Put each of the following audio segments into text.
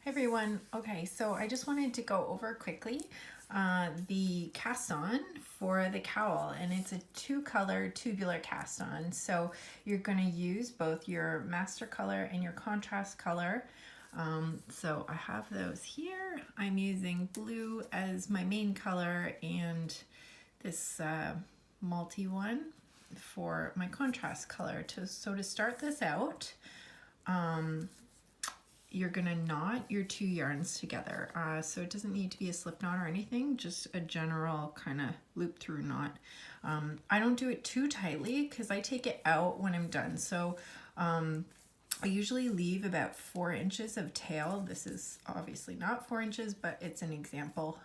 Hi everyone. Okay, so I just wanted to go over quickly the cast on for the cowl, and it's a two-color tubular cast on. So you're going to use both your master color and your contrast color. So I have those here. I'm using blue as my main color and this multi one for my contrast color. So to start this out, you're gonna knot your two yarns together. So it doesn't need to be a slip knot or anything, just a general kind of loop through knot. I don't do it too tightly because I take it out when I'm done. So I usually leave about 4 inches of tail. This is obviously not 4 inches, but it's an example.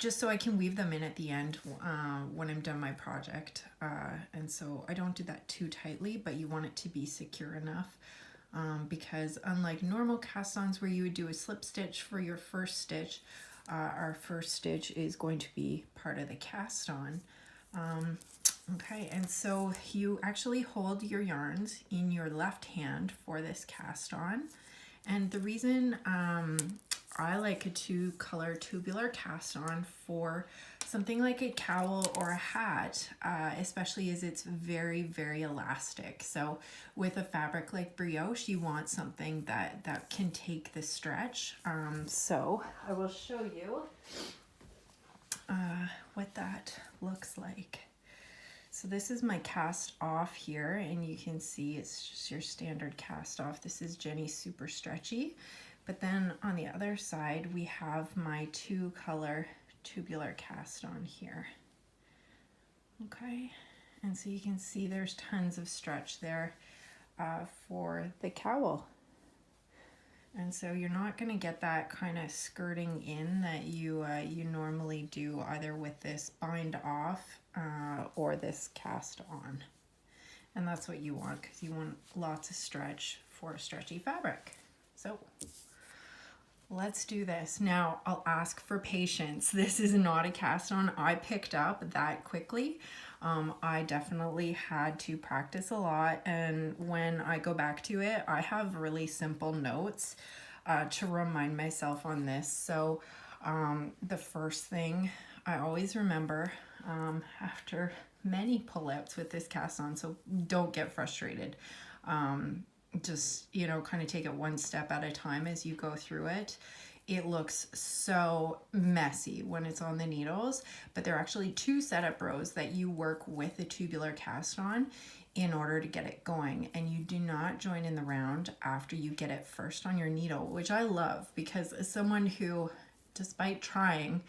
Just so I can weave them in at the end when I'm done my project. And so I don't do that too tightly, but you want it to be secure enough. Because unlike normal cast-ons where you would do a slip stitch for your first stitch, our first stitch is going to be part of the cast-on. Okay, and so you actually hold your yarns in your left hand for this cast-on. And the reason I like a two-color tubular cast-on for something like a cowl or a hat, especially as it's very, very elastic. So with a fabric like brioche, you want something that can take the stretch. So I will show you what that looks like. So this is my cast off here, and you can see it's just your standard cast off. This is Jenny's Super Stretchy. But then on the other side, we have my two-color tubular cast on here. Okay, and so you can see there's tons of stretch there for the cowl. And so you're not going to get that kind of skirting in that you normally do either with this bind off or this cast on. And that's what you want, because you want lots of stretch for stretchy fabric. So let's do this. Now I'll ask for patience. This is not a cast on I picked up that quickly. I definitely had to practice a lot, and when I go back to it, I have really simple notes to remind myself on this. So the first thing I always remember after many pull-outs with this cast on, so don't get frustrated. Just, you know, kind of take it one step at a time as you go through it. It looks so messy when it's on the needles, but there are actually 2 setup rows that you work with the tubular cast on in order to get it going. And you do not join in the round after you get it first on your needle, which I love, because as someone who, despite trying,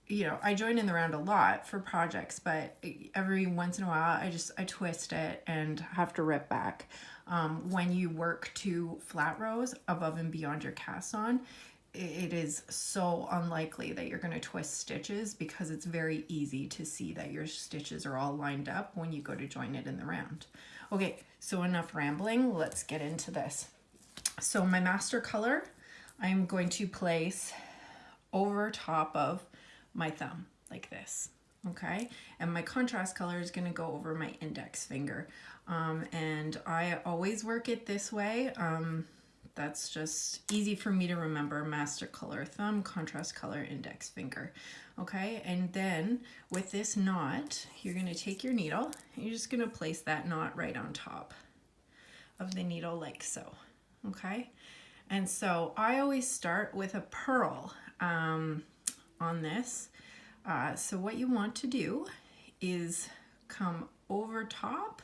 you know, I join in the round a lot for projects, but every once in a while I twist it and have to rip back. When you work 2 flat rows above and beyond your cast on, it is so unlikely that you're going to twist stitches, because it's very easy to see that your stitches are all lined up when you go to join it in the round. Okay, so enough rambling, let's get into this. So my master color, I'm going to place over top of my thumb like this. Okay, and my contrast color is going to go over my index finger, and I always work it this way. That's just easy for me to remember: master color thumb, contrast color index finger. Okay, and then with this knot, you're going to take your needle and you're just going to place that knot right on top of the needle like so. Okay, and so I always start with a purl on this. So what you want to do is come over top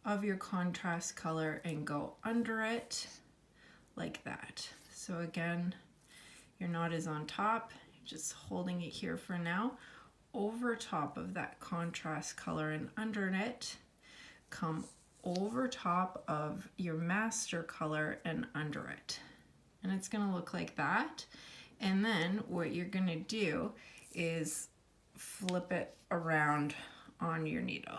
of your contrast color and go under it like that. So again, your knot is on top, just holding it here for now. Over top of that contrast color and under it, come over top of your master color and under it. And it's going to look like that. And then what you're going to do is flip it around on your needle.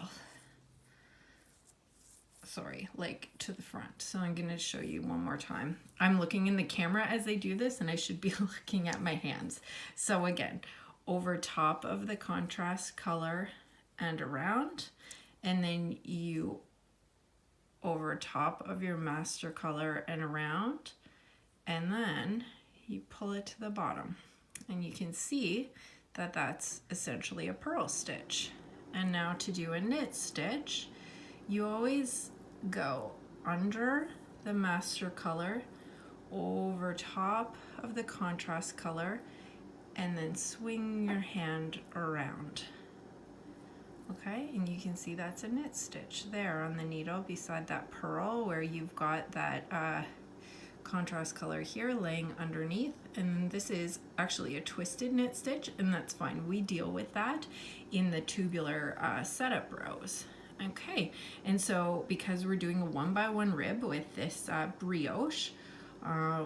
Sorry, like to the front. So I'm going to show you one more time. I'm looking in the camera as I do this, and I should be looking at my hands. So again, over top of the contrast color and around, and then you over top of your master color and around, and then you pull it to the bottom, and you can see that that's essentially a purl stitch. And now to do a knit stitch, you always go under the master color, over top of the contrast color, and then swing your hand around. Okay, and you can see that's a knit stitch there on the needle beside that purl where you've got that contrast color here laying underneath. And this is actually a twisted knit stitch, and that's fine. We deal with that in the tubular setup rows. Okay, and so because we're doing a 1x1 rib with this brioche,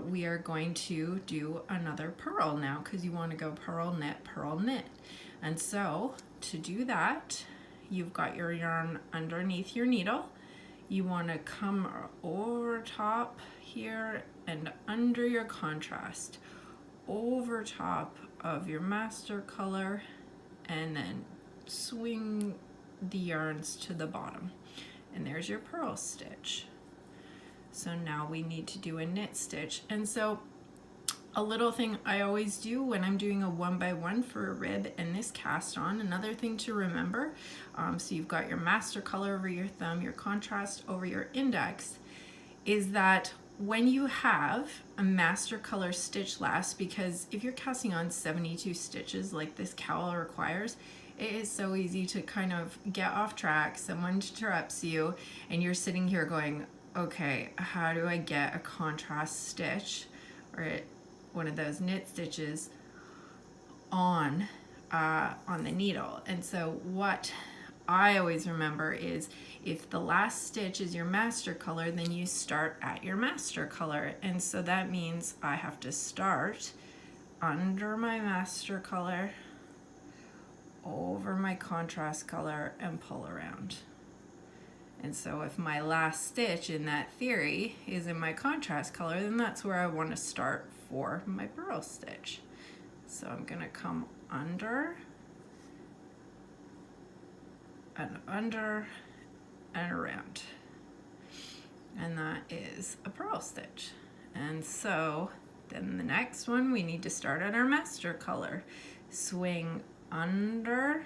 we are going to do another purl now, because you want to go purl, knit. And so to do that, you've got your yarn underneath your needle. You want to come over top here and under your contrast, over top of your master color, and then swing the yarns to the bottom. And there's your purl stitch. So now we need to do a knit stitch. And so a little thing I always do when I'm doing a 1x1 for a rib and this cast on, another thing to remember, so you've got your master color over your thumb, your contrast over your index, is that when you have a master color stitch last, because if you're casting on 72 stitches like this cowl requires, it is so easy to kind of get off track. Someone interrupts you and you're sitting here going, okay, how do I get a contrast stitch or one of those knit stitches on the needle? And so what I always remember is if the last stitch is your master color, then you start at your master color. And so that means I have to start under my master color, over my contrast color, and pull around. And so if my last stitch in that theory is in my contrast color, then that's where I want to start for my purl stitch. So I'm going to come under and under and around. And that is a purl stitch. And so then the next one, we need to start at our master color. Swing under,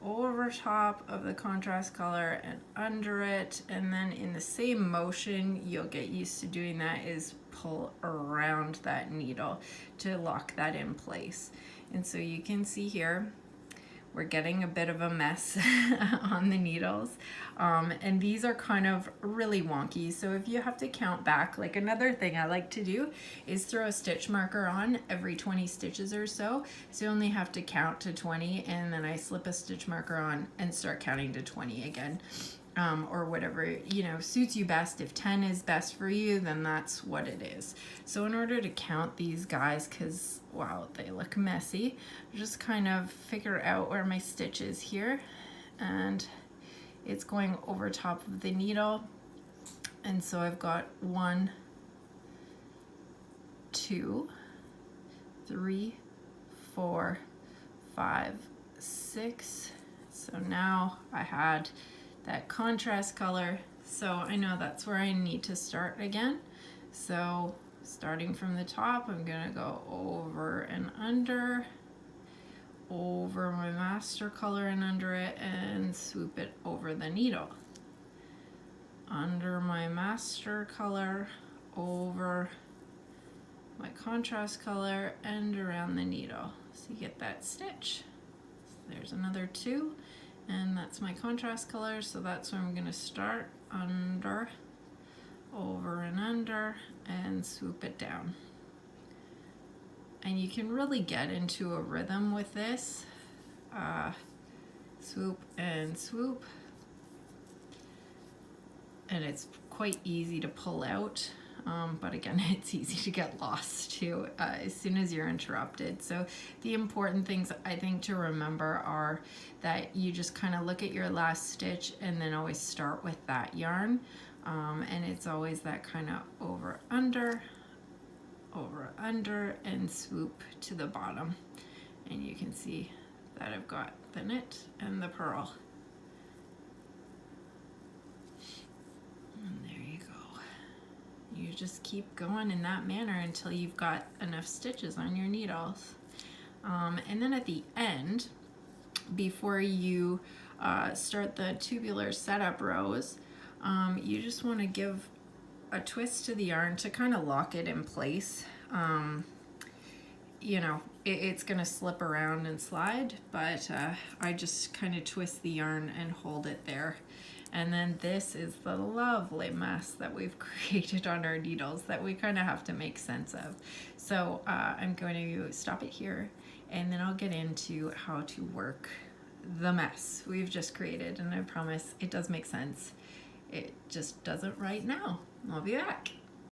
over top of the contrast color and under it, and then in the same motion you'll get used to doing that is pull around that needle to lock that in place. And so you can see here we're getting a bit of a mess on the needles, and these are kind of really wonky, so if you have to count back, like another thing I like to do is throw a stitch marker on every 20 stitches or so you only have to count to 20, and then I slip a stitch marker on and start counting to 20 again, or whatever suits you best. If 10 is best for you, then that's what it is. So in order to count these guys, because wow, they look messy, just kind of figure out where my stitch is here, and it's going over top of the needle. And so I've got 1, 2, 3, 4, 5, 6. So now I had that contrast color, so I know that's where I need to start again. So starting from the top, I'm gonna go over and under, over my master color and under it, and swoop it over the needle. Under my master color, over my contrast color, and around the needle. So you get that stitch. So there's another 2. And that's my contrast color, so that's where I'm going to start, under, over and under, and swoop it down. And you can really get into a rhythm with this. Swoop and swoop. And it's quite easy to pull out. But again, it's easy to get lost too as soon as you're interrupted. So the important things I think to remember are that you just kind of look at your last stitch and then always start with that yarn. And it's always that kind of over, under, and swoop to the bottom. And you can see that I've got the knit and the purl. And there you go. You just keep going in that manner until you've got enough stitches on your needles. And then at the end, before you start the tubular setup rows, you just want to give a twist to the yarn to kind of lock it in place. You know, it's going to slip around and slide, but I just kind of twist the yarn and hold it there. And then this is the lovely mess that we've created on our needles that we kind of have to make sense of. So I'm going to stop it here, and then I'll get into how to work the mess we've just created. And I promise it does make sense. It just doesn't right now. I'll be back.